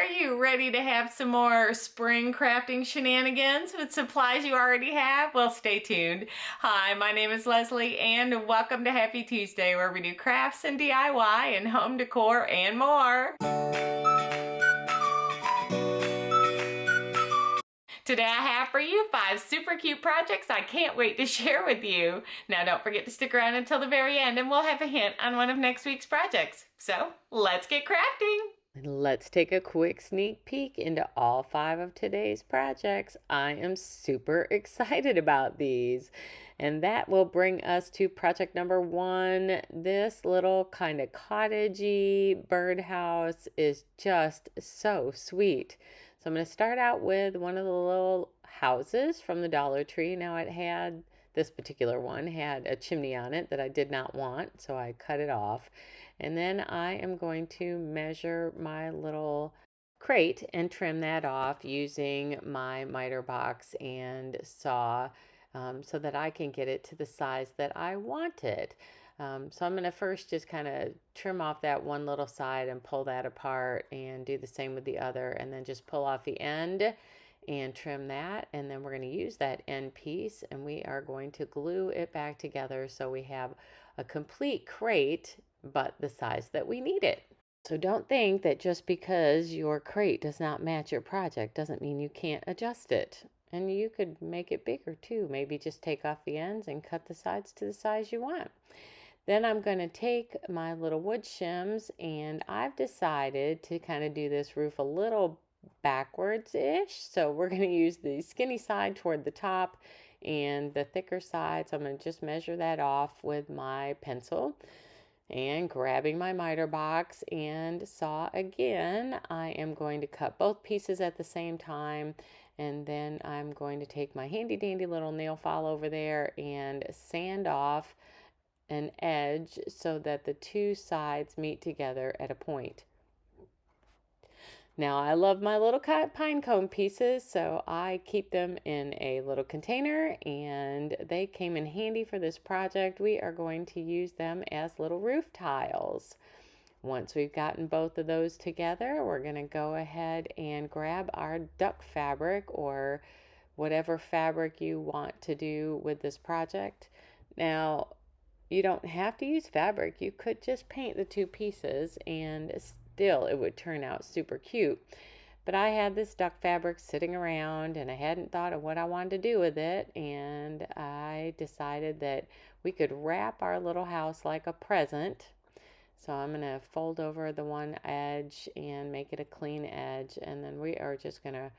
you ready to have some more spring crafting shenanigans with supplies you already have? Well, stay tuned. Hi, my name is Leslie and welcome to Happy Tuesday, where we do crafts and DIY and home decor and more. Today I have for you 5 super cute projects I can't wait to share with you. Now don't forget to stick around until the very end and we'll have a hint on one of next week's projects. So let's get crafting. Let's take a quick sneak peek into all 5 of today's projects. I am super excited about these. And that will bring us to project number 1. This little kind of cottagey birdhouse is just so sweet. So I'm going to start out with one of the little houses from the Dollar Tree. Now this particular one had a chimney on it that I did not want, so I cut it off. And then I am going to measure my little crate and trim that off using my miter box and saw so that I can get it to the size that I want it. So I'm going to first just kind of trim off that one little side and pull that apart and do the same with the other, and then just pull off the end and trim that, and then we're going to use that end piece and we are going to glue it back together so we have a complete crate but the size that we need it. So don't think that just because your crate does not match your project doesn't mean you can't adjust it. And you could make it bigger too. Maybe just take off the ends and cut the sides to the size you want. Then I'm going to take my little wood shims, and I've decided to kind of do this roof a little backwards-ish. So we're going to use the skinny side toward the top and the thicker side. So I'm going to just measure that off with my pencil. And grabbing my miter box and saw again, I am going to cut both pieces at the same time. And then I'm going to take my handy dandy little nail file over there and sand off an edge so that the two sides meet together at a point. Now I love my little pine cone pieces, so I keep them in a little container, and they came in handy for this project. We are going to use them as little roof tiles. Once we've gotten both of those together, we're going to go ahead and grab our duck fabric or whatever fabric you want to do with this project. Now, you don't have to use fabric. You could just paint the two pieces and still it would turn out super cute. But I had this duck fabric sitting around and I hadn't thought of what I wanted to do with it, and I decided that we could wrap our little house like a present. So I'm going to fold over the one edge and make it a clean edge, and then we are just going to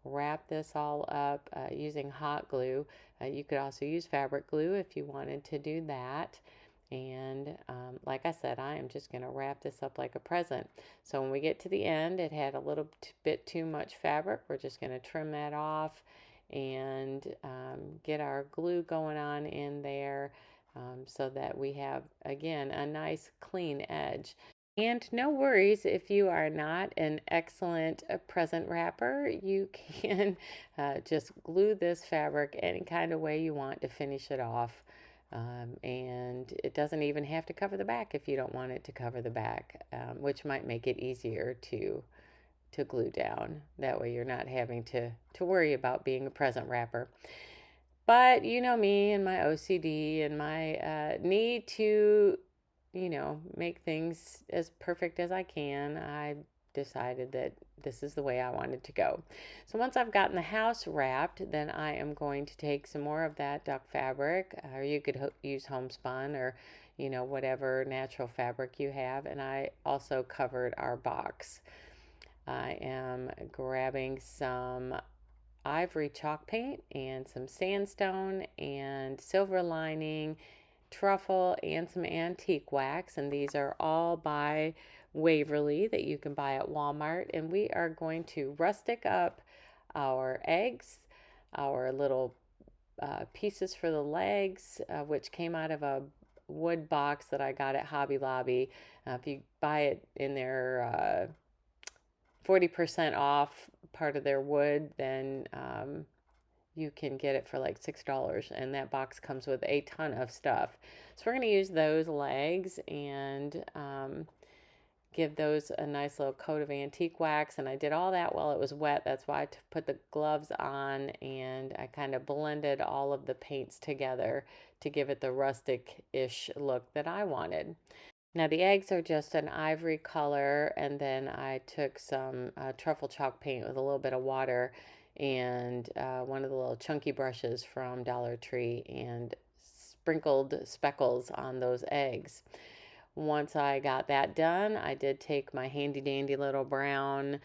wrap this all up using hot glue. You could also use fabric glue if you wanted to do that. And like I said, I am just going to wrap this up like a present. So when we get to the end, it had a little bit too much fabric. We're just going to trim that off and get our glue going on in there so that we have, again, a nice clean edge. And no worries, if you are not an excellent present wrapper, you can just glue this fabric any kind of way you want to finish it off. And it doesn't even have to cover the back if you don't want it to cover the back, which might make it easier to glue down. That way you're not having to worry about being a present wrapper. But you know me and my OCD and my need to, make things as perfect as I can. I decided that this is the way I wanted to go. So once I've gotten the house wrapped, then I am going to take some more of that duck fabric, or you could use homespun or whatever natural fabric you have, and I also covered our box. I am grabbing some ivory chalk paint and some sandstone and silver lining, truffle, and some antique wax, and these are all by Waverly that you can buy at Walmart. And we are going to rustic up our eggs, our little pieces for the legs, which came out of a wood box that I got at Hobby Lobby. If you buy it in their 40% off part of their wood, then you can get it for like $6, and that box comes with a ton of stuff. So we're going to use those legs and give those a nice little coat of antique wax, and I did all that while it was wet. That's why I put the gloves on, and I kind of blended all of the paints together to give it the rustic-ish look that I wanted. Now the eggs are just an ivory color, and then I took some truffle chalk paint with a little bit of water and one of the little chunky brushes from Dollar Tree and sprinkled speckles on those eggs. Once I got that done, I did take my handy dandy little brown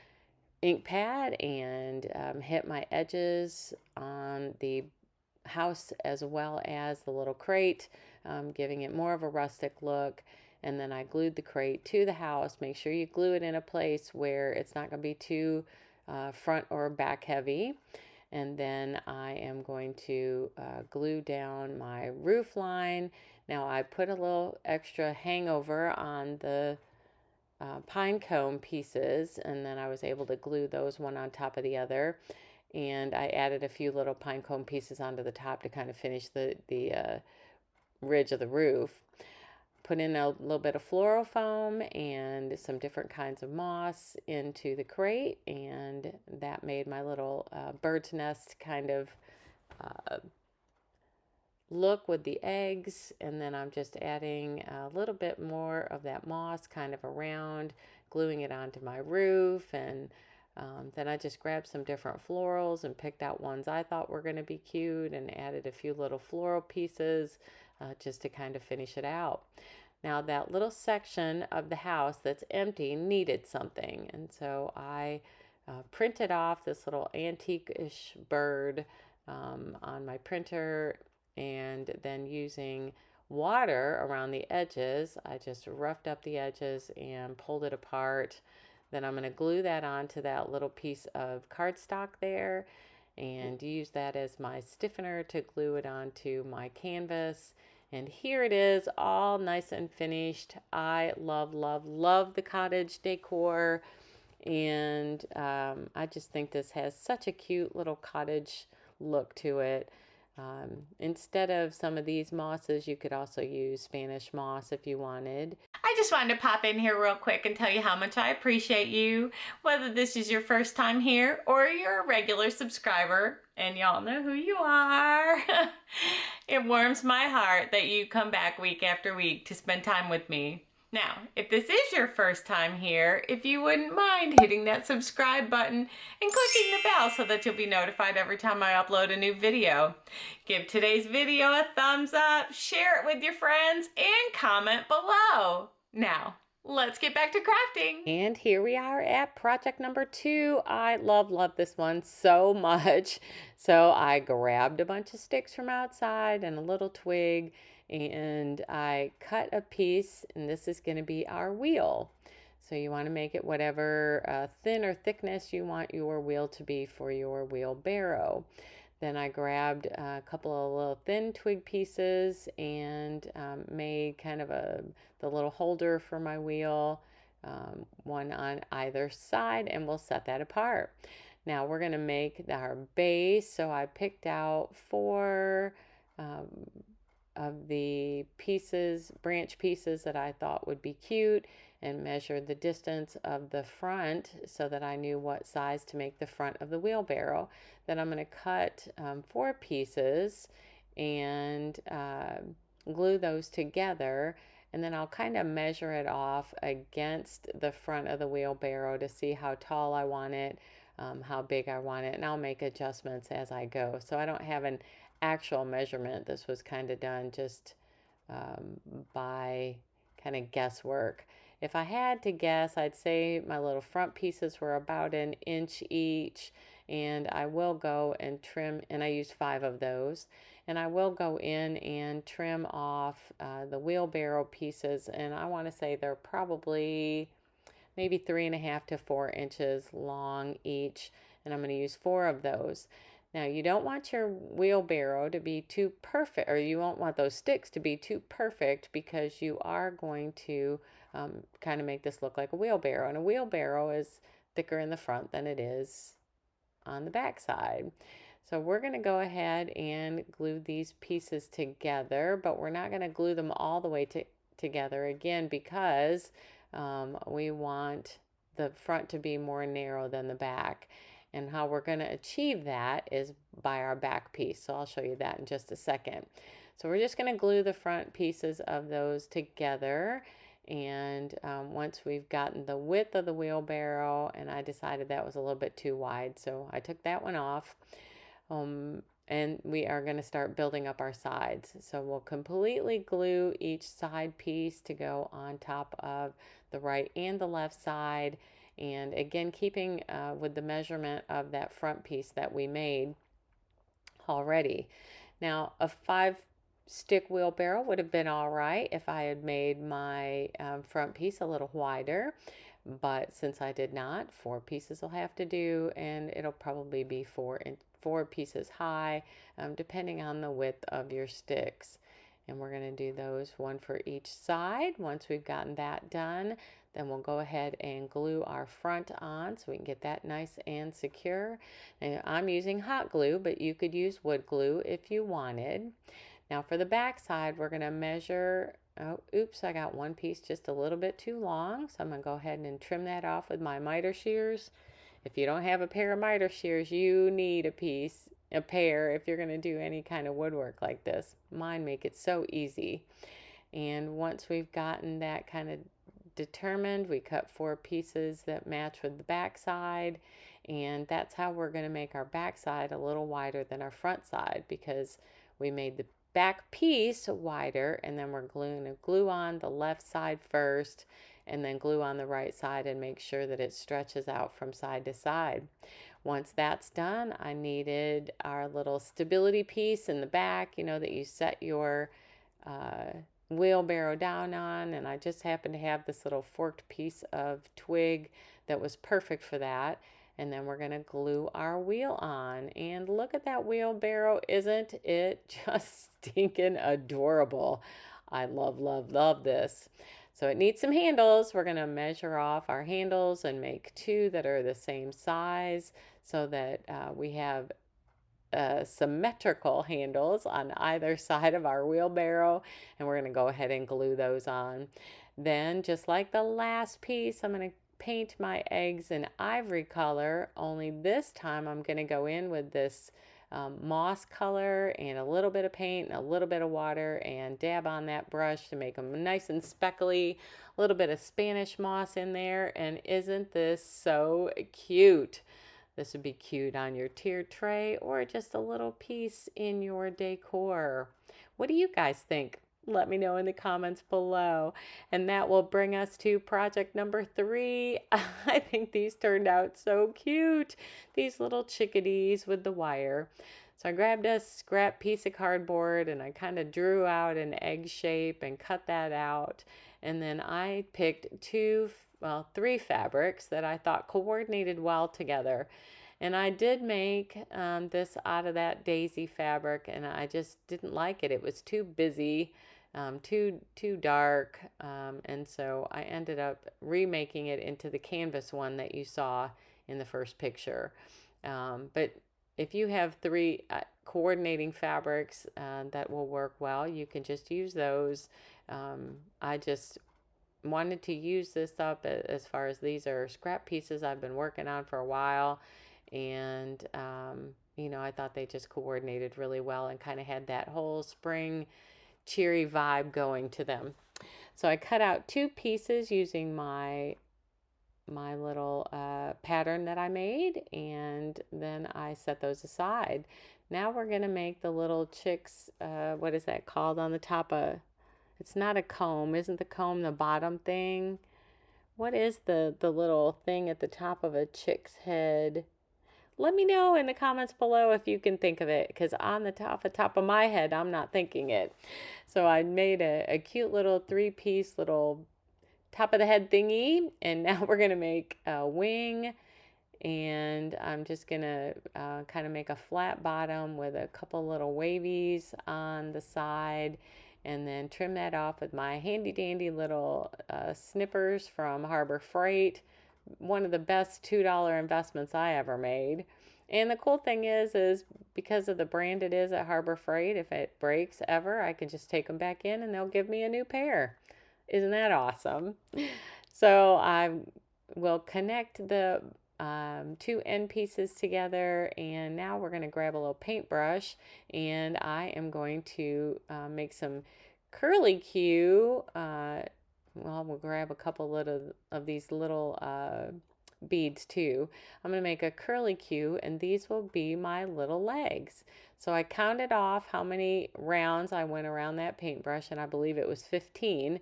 ink pad and hit my edges on the house as well as the little crate, giving it more of a rustic look. And then I glued the crate to the house. Make sure you glue it in a place where it's not going to be too front or back heavy. And then I am going to glue down my roof line. Now I put a little extra hangover on the pine cone pieces, and then I was able to glue those one on top of the other. And I added a few little pine cone pieces onto the top to kind of finish the ridge of the roof. Put in a little bit of floral foam and some different kinds of moss into the crate, and that made my little bird's nest kind of look with the eggs. And then I'm just adding a little bit more of that moss kind of around, gluing it onto my roof. And then I just grabbed some different florals and picked out ones I thought were going to be cute and added a few little floral pieces just to kind of finish it out. Now that little section of the house that's empty needed something, and so I printed off this little antique-ish bird on my printer, and then using water around the edges, I just roughed up the edges and pulled it apart. Then I'm going to glue that onto that little piece of cardstock there and use that as my stiffener to glue it onto my canvas. And here it is, all nice and finished. I love, love, love the cottage decor. And I just think this has such a cute little cottage look to it. Instead of some of these mosses, you could also use Spanish moss if you wanted. I just wanted to pop in here real quick and tell you how much I appreciate you, whether this is your first time here or you're a regular subscriber, and y'all know who you are. It warms my heart that you come back week after week to spend time with me. Now, if this is your first time here, if you wouldn't mind hitting that subscribe button and clicking the bell so that you'll be notified every time I upload a new video. Give today's video a thumbs up, share it with your friends, and comment below. Now, let's get back to crafting. And here we are at project number 2. I love this one so much. So I grabbed a bunch of sticks from outside and a little twig, and I cut a piece, and this is going to be our wheel. So you want to make it whatever thin or thickness you want your wheel to be for your wheelbarrow. Then I grabbed a couple of little thin twig pieces and made kind of the little holder for my wheel, one on either side, and we'll set that apart. Now we're going to make our base. So I picked out 4 of the pieces, branch pieces that I thought would be cute, and measured the distance of the front so that I knew what size to make the front of the wheelbarrow. Then I'm going to cut 4 pieces and glue those together, and then I'll kind of measure it off against the front of the wheelbarrow to see how tall I want it, how big I want it, and I'll make adjustments as I go. So I don't have an actual measurement. This was kind of done just by kind of guesswork. If I had to guess, I'd say my little front pieces were about 1 inch each, and I will go and trim, and I used 5 of those, and I will go in and trim off the wheelbarrow pieces, and I want to say they're probably maybe 3.5 to 4 inches long each, and I'm going to use 4 of those. Now, you don't want your wheelbarrow to be too perfect, or you won't want those sticks to be too perfect, because you are going to kind of make this look like a wheelbarrow. And a wheelbarrow is thicker in the front than it is on the back side. So we're going to go ahead and glue these pieces together, but we're not going to glue them all the way together again, because We want the front to be more narrow than the back. And how we're going to achieve that is by our back piece. So I'll show you that in just a second. So we're just going to glue the front pieces of those together. And once we've gotten the width of the wheelbarrow, and I decided that was a little bit too wide, so I took that one off. And we are going to start building up our sides. So we'll completely glue each side piece to go on top of the right and the left side. And again, keeping with the measurement of that front piece that we made already. Now, a 5-stick wheelbarrow would have been all right if I had made my front piece a little wider. But since I did not, 4 pieces will have to do, and it'll probably be 4 pieces high, depending on the width of your sticks. And we're going to do those one for each side. Once we've gotten that done, then we'll go ahead and glue our front on so we can get that nice and secure. Now, I'm using hot glue, but you could use wood glue if you wanted. Now for the back side, we're going to measure. Oh, oops, I got one piece just a little bit too long, so I'm going to go ahead and trim that off with my miter shears. If you don't have a pair of miter shears, you need a pair if you're going to do any kind of woodwork like this. Mine make it so easy. And once we've gotten that kind of determined, we cut 4 pieces that match with the back side, and that's how we're going to make our back side a little wider than our front side, because we made the back piece wider, and then we're going to glue on the left side first and then glue on the right side and make sure that it stretches out from side to side. Once that's done, I needed our little stability piece in the back, you know, that you set your wheelbarrow down on, and I just happened to have this little forked piece of twig that was perfect for that. And then we're going to glue our wheel on. And look at that wheelbarrow. Isn't it just stinking adorable? I love, love, love this. So it needs some handles. We're going to measure off our handles and make 2 that are the same size so that we have symmetrical handles on either side of our wheelbarrow. And we're going to go ahead and glue those on. Then, just like the last piece, I'm going to paint my eggs in ivory color, only this time I'm going to go in with this moss color and a little bit of paint and a little bit of water and dab on that brush to make them nice and speckly. A little bit of Spanish moss in there, and isn't this so cute? This would be cute on your tier tray or just a little piece in your decor. What do you guys think? Let me know in the comments below. And that will bring us to project number 3. I think these turned out so cute. These little chickadees with the wire. So I grabbed a scrap piece of cardboard and I kind of drew out an egg shape and cut that out. And then I picked 3 fabrics that I thought coordinated well together. And I did make this out of that daisy fabric, and I just didn't like it. It was too busy, too dark, and so I ended up remaking it into the canvas one that you saw in the first picture. But if you have 3 coordinating fabrics that will work well, you can just use those. I just wanted to use this up as far as these are scrap pieces I've been working on for a while. And, you know, I thought they just coordinated really well and kind of had that whole spring cheery vibe going to them. So I cut out 2 pieces using my little pattern that I made, and then I set those aside. Now we're going to make the little chicks, what is that called on the top of, it's not a comb, isn't the comb the bottom thing? What is the little thing at the top of a chick's head? Let me know in the comments below if you can think of it, because on the top of my head, I'm not thinking it. So I made a cute little 3-piece little top of the head thingy, and now we're going to make a wing, and I'm just going to kind of make a flat bottom with a couple little wavies on the side, and then trim that off with my handy dandy little snippers from Harbor Freight. One of the best $2 investments I ever made. And the cool thing is because of the brand it is at Harbor Freight, if it breaks ever, I can just take them back in and they'll give me a new pair. Isn't that awesome? So I will connect the two end pieces together, and now we're going to grab a little paintbrush, and I am going to make some curly Q. Well, we'll grab a couple little of these little beads too. I'm going to make a curly Q, and these will be my little legs. So I counted off how many rounds I went around that paintbrush, and I believe it was 15,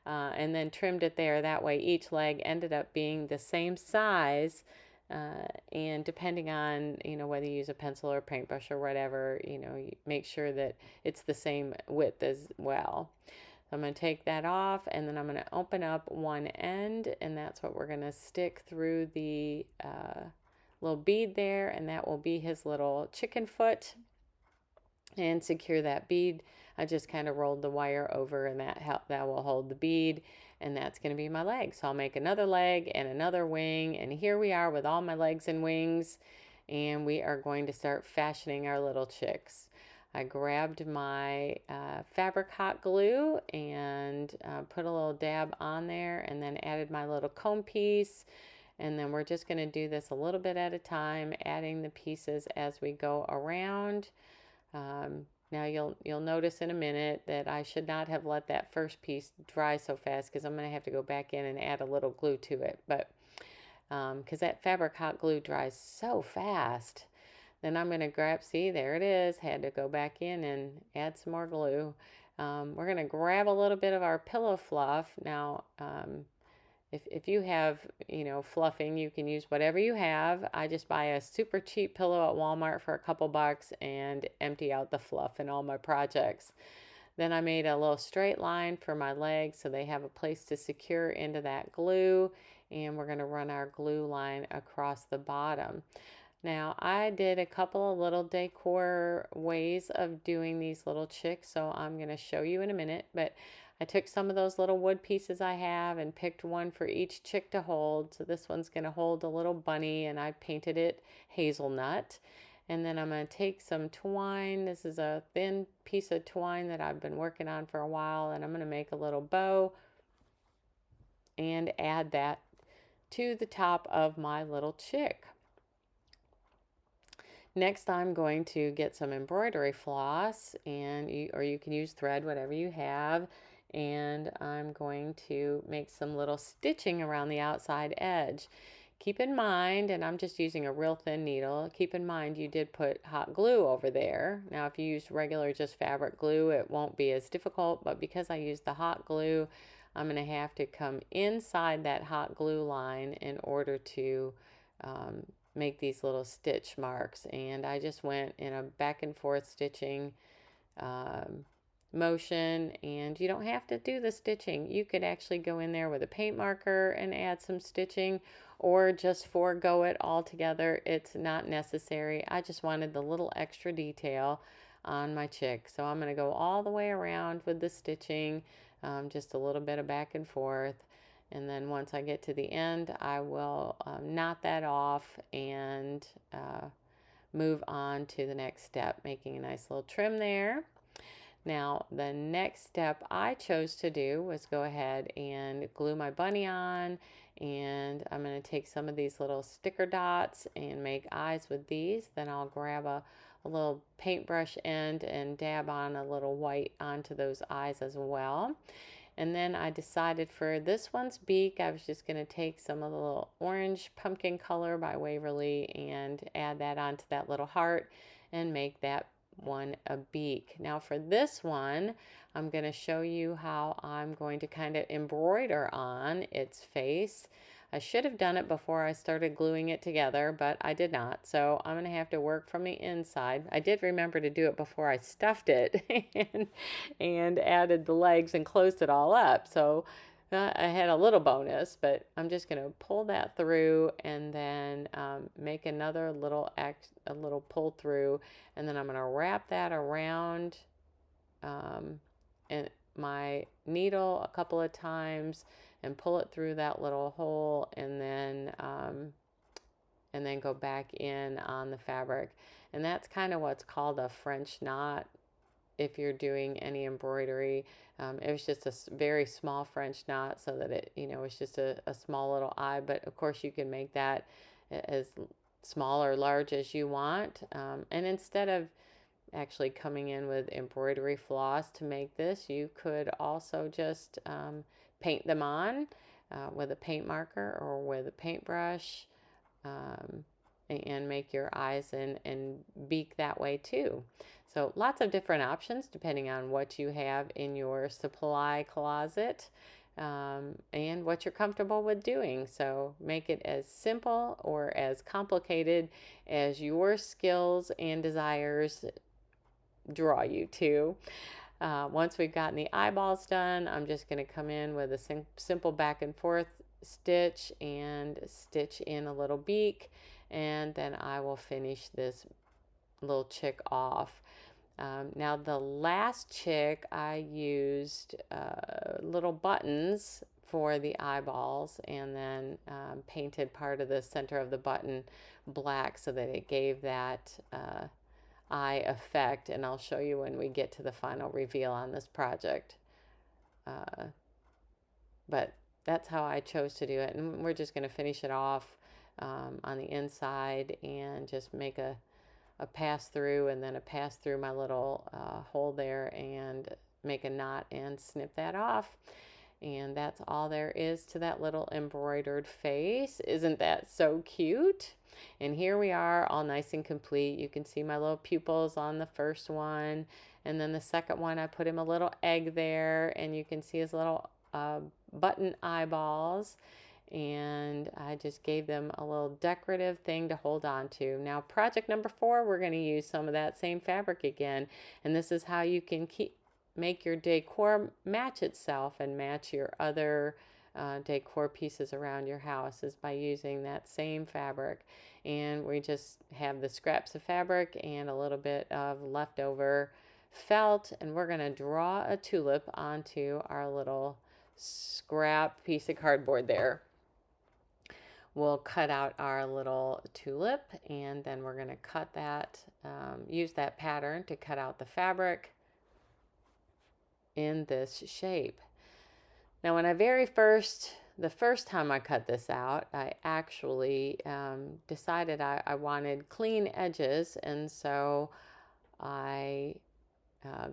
and then trimmed it there. That way each leg ended up being the same size, and depending on, whether you use a pencil or paintbrush or whatever, you make sure that it's the same width as well. So I'm going to take that off, and then I'm going to open up one end, and that's what we're going to stick through the little bead there, and that will be his little chicken foot, and secure that bead. I just kind of rolled the wire over, and that will hold the bead, and that's going to be my leg. So I'll make another leg and another wing, and here we are with all my legs and wings, and we are going to start fashioning our little chicks. I grabbed my fabric hot glue and put a little dab on there, and then added my little comb piece, and then we're just going to do this a little bit at a time, adding the pieces as we go around. Now you'll notice in a minute that I should not have let that first piece dry so fast, because I'm going to have to go back in and add a little glue to it, but because that fabric hot glue dries so fast. Then I'm going to grab, see, there it is, had to go back in and add some more glue. We're going to grab a little bit of our pillow fluff. Now, if you have, fluffing, you can use whatever you have. I just buy a super cheap pillow at Walmart for a couple bucks and empty out the fluff in all my projects. Then I made a little straight line for my legs so they have a place to secure into that glue, and we're going to run our glue line across the bottom. Now, I did a couple of little decor ways of doing these little chicks, so I'm going to show you in a minute, but I took some of those little wood pieces I have and picked one for each chick to hold. So this one's going to hold a little bunny, and I painted it hazelnut. And then I'm going to take some twine. This is a thin piece of twine that I've been working on for a while, and I'm going to make a little bow and add that to the top of my little chick. Next, I'm going to get some embroidery floss, or you can use thread, whatever you have, and I'm going to make some little stitching around the outside edge. Keep in mind, and I'm just using a real thin needle, keep in mind you did put hot glue over there. Now, if you use regular just fabric glue, it won't be as difficult, but because I used the hot glue, I'm going to have to come inside that hot glue line in order to make these little stitch marks, and I just went in a back and forth stitching motion, and you don't have to do the stitching. You could actually go in there with a paint marker and add some stitching, or just forego it altogether. It's not necessary. I just wanted the little extra detail on my chick, so I'm going to go all the way around with the stitching, just a little bit of back and forth. And then once I get to the end, I will knot that off and move on to the next step, making a nice little trim there. Now, the next step I chose to do was go ahead and glue my bunny on, and I'm going to take some of these little sticker dots and make eyes with these. Then I'll grab a little paintbrush end and dab on a little white onto those eyes as well. And then I decided for this one's beak, I was just going to take some of the little orange pumpkin color by Waverly and add that onto that little heart and make that one a beak. Now for this one, I'm going to show you how I'm going to kind of embroider on its face. I should have done it before I started gluing it together, but I did not. So I'm going to have to work from the inside. I did remember to do it before I stuffed it and added the legs and closed it all up. So I had a little bonus, but I'm just going to pull that through and then make another little a little pull through, and then I'm going to wrap that around and my needle a couple of times and pull it through that little hole, and then go back in on the fabric. And that's kind of what's called a French knot. if you're doing any embroidery. It was just a very small French knot so that it, was just a small little eye. But of course you can make that as small or large as you want. And instead of actually coming in with embroidery floss to make this, you could also just paint them on with a paint marker or with a paintbrush, and make your eyes and beak that way too. So lots of different options depending on what you have in your supply closet, and what you're comfortable with doing. So make it as simple or as complicated as your skills and desires draw you to. Once we've gotten the eyeballs done, I'm just going to come in with a simple back and forth stitch and stitch in a little beak, and then I will finish this little chick off. Now the last chick I used little buttons for the eyeballs, and then painted part of the center of the button black so that it gave that eye effect, and I'll show you when we get to the final reveal on this project. But that's how I chose to do it, and we're just going to finish it off on the inside and just make a pass through, and then a pass through my little hole there, and make a knot and snip that off. And that's all there is to that little embroidered face. Isn't that so cute? And here we are, all nice and complete. You can see my little pupils on the first one, and then the second one I put him a little egg there, and you can see his little button eyeballs, and I just gave them a little decorative thing to hold on to. Now project number 4, we're going to use some of that same fabric again, and this is how you can make your decor match itself and match your other decor pieces around your house, is by using that same fabric. And we just have the scraps of fabric and a little bit of leftover felt, and we're going to draw a tulip onto our little scrap piece of cardboard there. We'll cut out our little tulip, and then we're going to cut that, use that pattern to cut out the fabric in this shape. Now when the first time I cut this out, I actually decided I wanted clean edges, and so I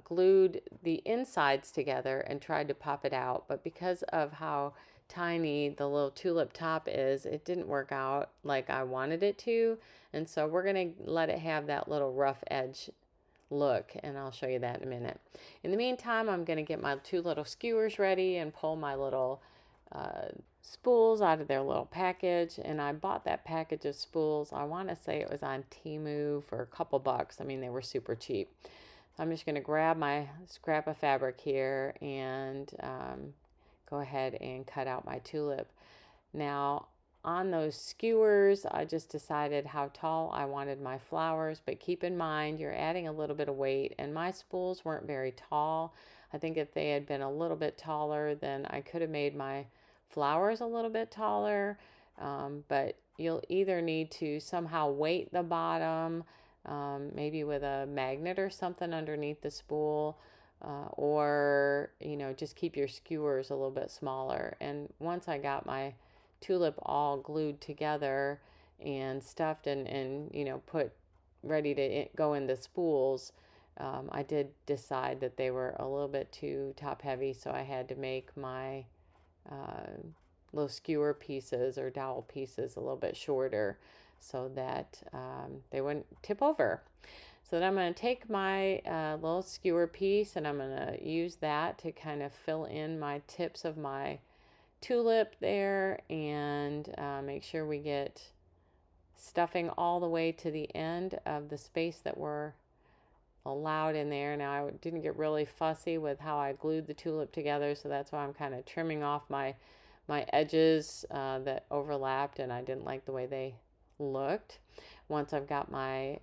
glued the insides together and tried to pop it out. But because of how tiny the little tulip top is, it didn't work out like I wanted it to, and so we're going to let it have that little rough edge look, and I'll show you that in a minute. In the meantime, I'm going to get my 2 little skewers ready and pull my little spools out of their little package. And I bought that package of spools, I want to say it was on Temu for a couple bucks. I mean, they were super cheap. So I'm just going to grab my scrap of fabric here and go ahead and cut out my tulip. Now on those skewers, I just decided how tall I wanted my flowers, but keep in mind you're adding a little bit of weight, and my spools weren't very tall. I think if they had been a little bit taller, then I could have made my flowers a little bit taller, but you'll either need to somehow weight the bottom, maybe with a magnet or something underneath the spool, or just keep your skewers a little bit smaller. And once I got my tulip all glued together and stuffed and put ready to go in the spools, I did decide that they were a little bit too top heavy, so I had to make my little skewer pieces or dowel pieces a little bit shorter so that they wouldn't tip over. So then I'm going to take my little skewer piece, and I'm going to use that to kind of fill in my tips of my tulip there, and make sure we get stuffing all the way to the end of the space that we're allowed in there. Now I didn't get really fussy with how I glued the tulip together, so that's why I'm kind of trimming off my edges that overlapped, and I didn't like the way they looked. Once I've got my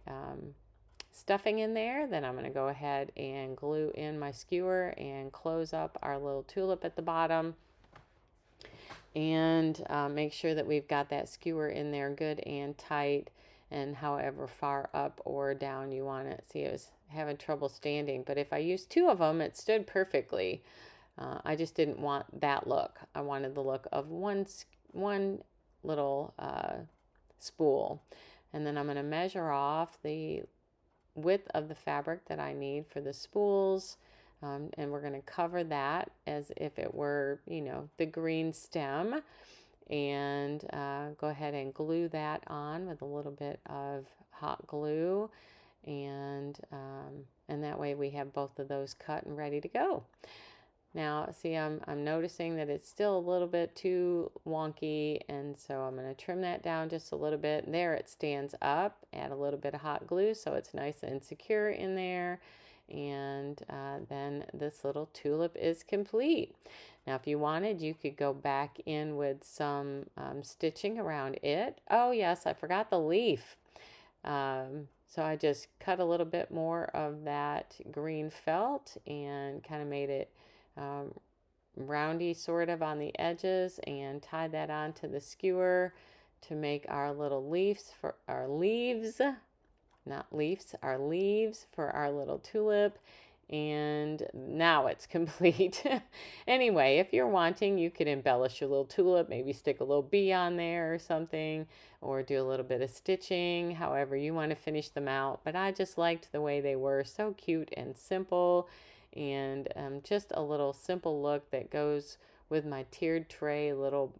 stuffing in there, then I'm going to go ahead and glue in my skewer and close up our little tulip at the bottom, and make sure that we've got that skewer in there good and tight. and however far up or down you want it. See, I was having trouble standing, but if I used two of them, it stood perfectly. I just didn't want that look. I wanted the look of one little spool. And then I'm going to measure off the width of the fabric that I need for the spools. And we're going to cover that as if it were, the green stem. And go ahead and glue that on with a little bit of hot glue. And that way we have both of those cut and ready to go. Now, see, I'm noticing that it's still a little bit too wonky, and so I'm going to trim that down just a little bit. And there it stands up. Add a little bit of hot glue so it's nice and secure in there. And then this little tulip is complete. Now, if you wanted, you could go back in with some stitching around it. Oh, yes, I forgot the leaf. So I just cut a little bit more of that green felt and kind of made it roundy sort of on the edges and tied that onto the skewer to make our little leaves for our leaves, not leaves, our leaves for our little tulip. And now it's complete. Anyway, if you're wanting, you could embellish your little tulip, maybe stick a little bee on there or something, or do a little bit of stitching, however you want to finish them out. But I just liked the way they were, so cute and simple, and just a little simple look that goes with my tiered tray little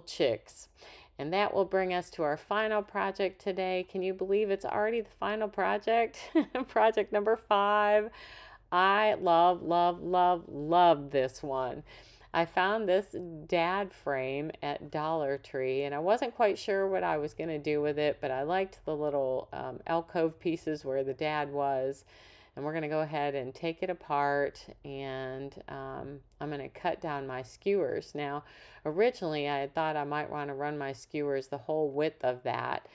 chicks. And that will bring us to our final project today. Can you believe it's already the final project? Project number 5. I love, love, love, love this one. I found this dad frame at Dollar Tree, and I wasn't quite sure what I was going to do with it, but I liked the little alcove pieces where the dad was. And we're going to go ahead and take it apart, and I'm going to cut down my skewers. Now, originally I had thought I might want to run my skewers the whole width of that,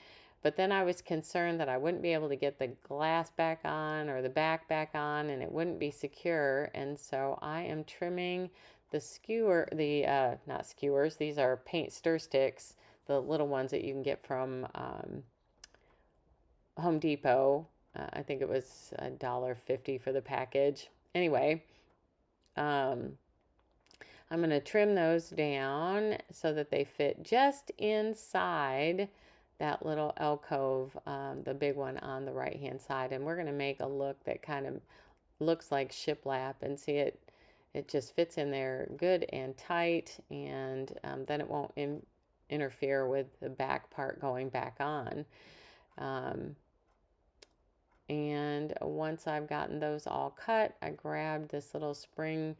but then I was concerned that I wouldn't be able to get the glass back on or the back on, and it wouldn't be secure. And so I am trimming the not skewers, these are paint stir sticks, the little ones that you can get from Home Depot. I think it was $1.50 for the package. Anyway, I'm going to trim those down so that they fit just inside that little alcove, the big one on the right hand side. And we're going to make a look that kind of looks like shiplap, and see it just fits in there good and tight, and then it won't interfere with the back part going back on. And once I've gotten those all cut, I grabbed this little spring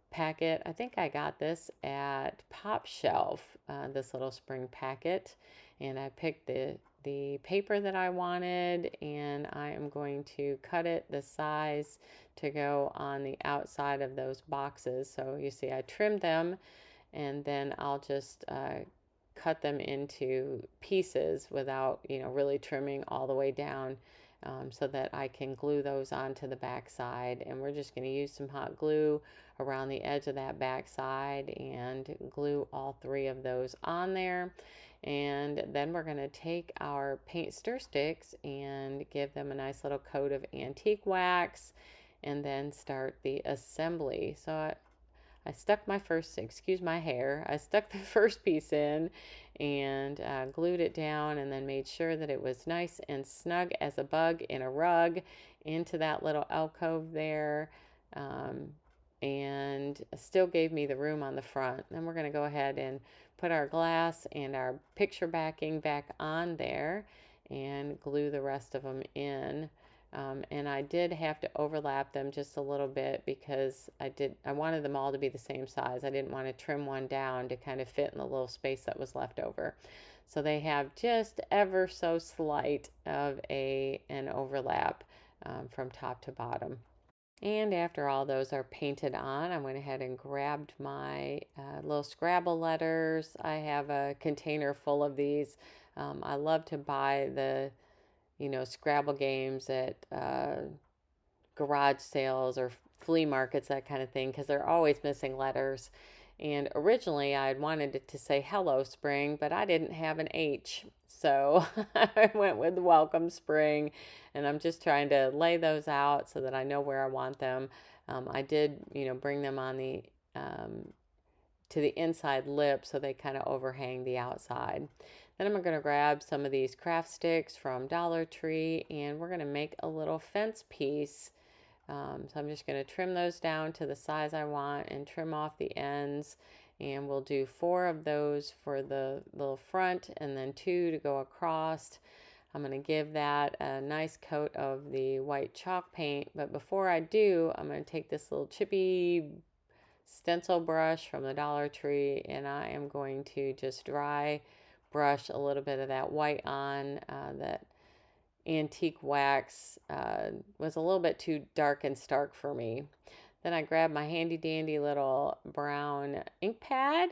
packet. I think I got this at Pop Shelf, this little spring packet. And I picked the paper that I wanted, and I am going to cut it the size to go on the outside of those boxes. So you see I trimmed them, and then I'll just cut them into pieces without, really trimming all the way down. So that I can glue those onto the back side. And we're just going to use some hot glue around the edge of that back side and glue all 3 of those on there. And then we're going to take our paint stir sticks and give them a nice little coat of antique wax, and then start the assembly. So I stuck my first, excuse my hair, I stuck the first piece in and glued it down, and then made sure that it was nice and snug as a bug in a rug into that little alcove there, and still gave me the room on the front. Then we're going to go ahead and put our glass and our picture backing back on there and glue the rest of them in. And I did have to overlap them just a little bit because I wanted them all to be the same size. I didn't want to trim one down to kind of fit in the little space that was left over. So they have just ever so slight of an overlap from top to bottom. And after all those are painted on, I went ahead and grabbed my little Scrabble letters. I have a container full of these. I love to buy the Scrabble games at garage sales or flea markets, that kind of thing, because they're always missing letters. And originally I had wanted it to say hello spring, but I didn't have an H. So I went with welcome spring, and I'm just trying to lay those out so that I know where I want them. I did, bring them on the to the inside lip so they kind of overhang the outside. Then I'm going to grab some of these craft sticks from Dollar Tree, and we're going to make a little fence piece. So I'm just going to trim those down to the size I want and trim off the ends. And we'll do 4 of those for the little front and then 2 to go across. I'm going to give that a nice coat of the white chalk paint. But before I do, I'm going to take this little chippy stencil brush from the Dollar Tree, and I am going to just dry brush a little bit of that white on. That antique wax was a little bit too dark and stark for me. Then I grabbed my handy dandy little brown ink pad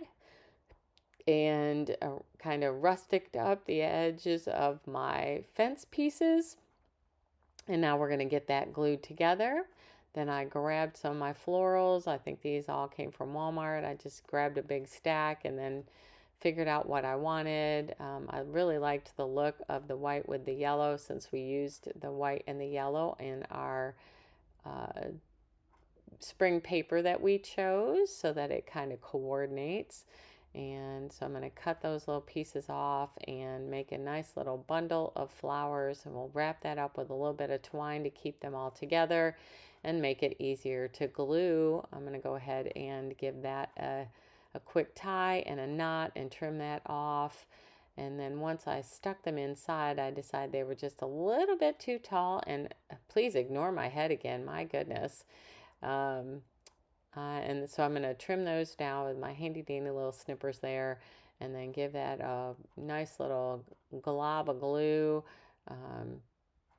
and kind of rusticed up the edges of my fence pieces. And now we're going to get that glued together. Then I grabbed some of my florals. I think these all came from Walmart. I just grabbed a big stack and then figured out what I wanted. I really liked the look of the white with the yellow, since we used the white and the yellow in our spring paper that we chose, so that it kind of coordinates. And so I'm going to cut those little pieces off and make a nice little bundle of flowers, and we'll wrap that up with a little bit of twine to keep them all together and make it easier to glue. I'm going to go ahead and give that a quick tie and a knot and trim that off. And then once I stuck them inside, I decided they were just a little bit too tall, and please ignore my head again, my goodness. And so I'm going to trim those down with my handy dandy little snippers there, and then give that a nice little glob of glue,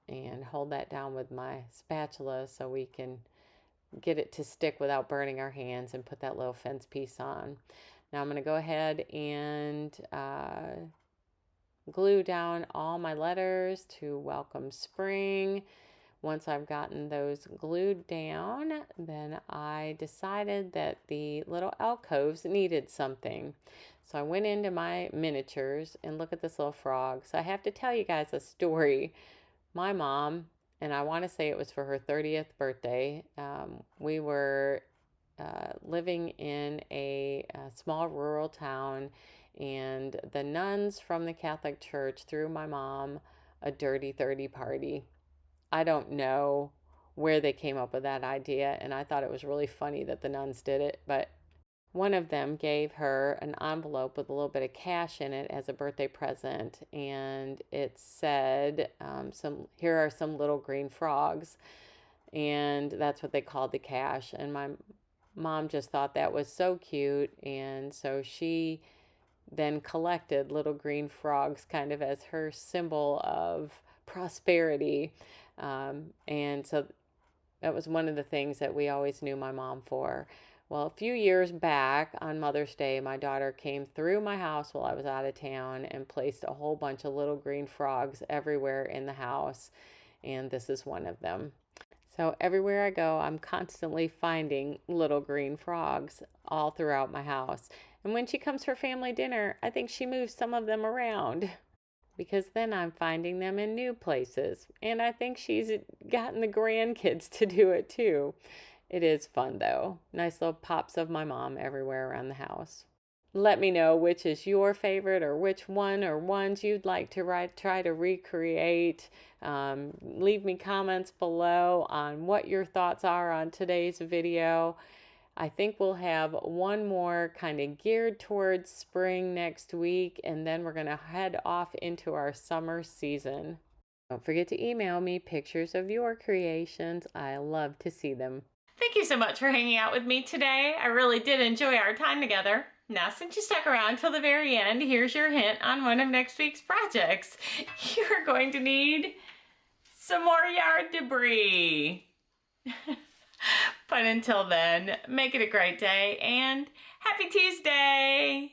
and hold that down with my spatula so we can get it to stick without burning our hands, and put that little fence piece on. Now I'm going to go ahead and glue down all my letters to welcome spring. Once I've gotten those glued down, then I decided that the little alcoves needed something. So I went into my miniatures and look at this little frog. So I have to tell you guys a story. My mom, and I want to say it was for her 30th birthday, we were living in a small rural town, and the nuns from the Catholic Church threw my mom a dirty 30 party. I don't know where they came up with that idea, and I thought it was really funny that the nuns did it, but one of them gave her an envelope with a little bit of cash in it as a birthday present, and it said, here are some little green frogs, and that's what they called the cash. And my mom just thought that was so cute, and so she then collected little green frogs kind of as her symbol of prosperity. And so that was one of the things that we always knew my mom for. Well, a few years back on Mother's Day, my daughter came through my house while I was out of town and placed a whole bunch of little green frogs everywhere in the house, and this is one of them. So everywhere I go, I'm constantly finding little green frogs all throughout my house. And when she comes for family dinner, I think she moves some of them around, because then I'm finding them in new places. And I think she's gotten the grandkids to do it too. It is fun though. Nice little pops of my mom everywhere around the house. Let me know which is your favorite, or which one or ones you'd like to try to recreate. Leave me comments below on what your thoughts are on today's video. I think we'll have one more kind of geared towards spring next week, and then we're going to head off into our summer season. Don't forget to email me pictures of your creations. I love to see them. Thank you so much for hanging out with me today. I really did enjoy our time together. Now, since you stuck around till the very end, here's your hint on one of next week's projects. You're going to need some more yard debris. But until then, make it a great day, and happy Tuesday!